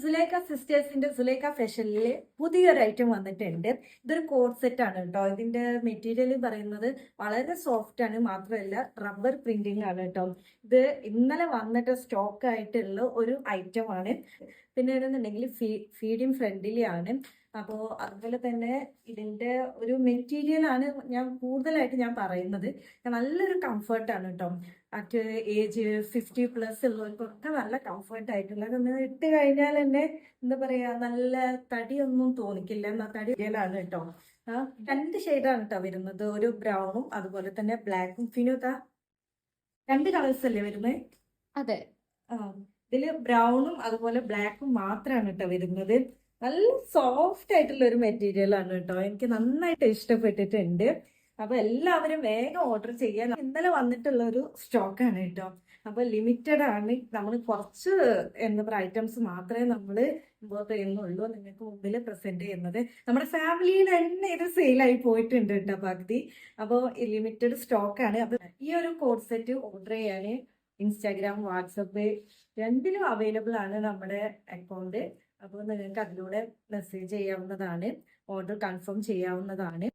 സുലേഖ സിസ്റ്റേഴ്സിന്റെ സുലേഖ ഫാഷനിൽ പുതിയൊരു ഐറ്റം വന്നിട്ടുണ്ട്. ഇതൊരു കോഡ് സെറ്റ് ആണ് കേട്ടോ. ഇതിന്റെ മെറ്റീരിയൽ പറയുന്നത് വളരെ സോഫ്റ്റ് ആണ്, മാത്രമല്ല റബ്ബർ പ്രിന്റിംഗ് ആണ് കേട്ടോ. ഇത് ഇന്നലെ വന്നിട്ട് സ്റ്റോക്ക് ആയിട്ടുള്ള ഒരു ഐറ്റം ആണ്. പിന്നെ എന്നുണ്ടെങ്കിൽ ഫീഡിങ് ഫ്രണ്ട്ലി ആണ്. അപ്പോൾ അതുപോലെ തന്നെ ഇതിന്റെ ഒരു മെറ്റീരിയൽ ആണ് കൂടുതലായിട്ട് ഞാൻ പറയുന്നത്. നല്ലൊരു കംഫർട്ടാണ് കേട്ടോ. അറ്റ് ഏജ് 50+ ഉള്ളവർക്കൊക്കെ നല്ല കംഫർട്ട് ആയിട്ടുള്ള, ഒന്ന് ഇട്ട് കഴിഞ്ഞാൽ തന്നെ എന്താ പറയാ, നല്ല തടിയൊന്നും തോന്നിക്കില്ല. എന്നാ തടിയാണ് കേട്ടോ. രണ്ട് ഷെയ്ഡാണ് കേട്ടോ വരുന്നത്. ഒരു ബ്രൗണും അതുപോലെ തന്നെ ബ്ലാക്കും. ഫിനുത രണ്ട് കളേഴ്സ് അല്ലേ വരുന്നത്? അതെ. ഇതില് ബ്രൗണും അതുപോലെ ബ്ലാക്കും മാത്രമാണ് കേട്ടോ വരുന്നത്. നല്ല സോഫ്റ്റ് ആയിട്ടുള്ള ഒരു മെറ്റീരിയൽ ആണ് കേട്ടോ. എനിക്ക് നന്നായിട്ട് ഇഷ്ടപ്പെട്ടിട്ടുണ്ട്. അപ്പൊ എല്ലാവരും വേഗം ഓർഡർ ചെയ്യാൻ. ഇന്നലെ വന്നിട്ടുള്ള ഒരു സ്റ്റോക്കാണ് കേട്ടോ. അപ്പൊ ലിമിറ്റഡ് ആണ്. നമ്മൾ കുറച്ച് എന്താ പറയുക ഐറ്റംസ് മാത്രമേ നമ്മൾ ഇമ്പോർട്ട് ചെയ്യുന്നുള്ളൂ, നിങ്ങൾക്ക് മുമ്പിൽ പ്രസന്റ് ചെയ്യുന്നത്. നമ്മുടെ ഫാമിലിയിൽ തന്നെ ഇത് സെയിലായി പോയിട്ടുണ്ട് കേട്ടോ പകുതി. അപ്പോൾ ലിമിറ്റഡ് സ്റ്റോക്കാണ്. അപ്പൊ ഈ ഒരു കോഡ് സെറ്റ് ഓർഡർ ചെയ്യാൻ ഇൻസ്റ്റാഗ്രാം, വാട്സപ്പ് രണ്ടിലും അവൈലബിൾ ആണ് നമ്മുടെ അക്കൗണ്ട്. അപ്പോൾ നിങ്ങൾക്ക് അതിലൂടെ മെസ്സേജ് ചെയ്യാവുന്നതാണ്, ഓർഡർ കൺഫേം ചെയ്യാവുന്നതാണ്.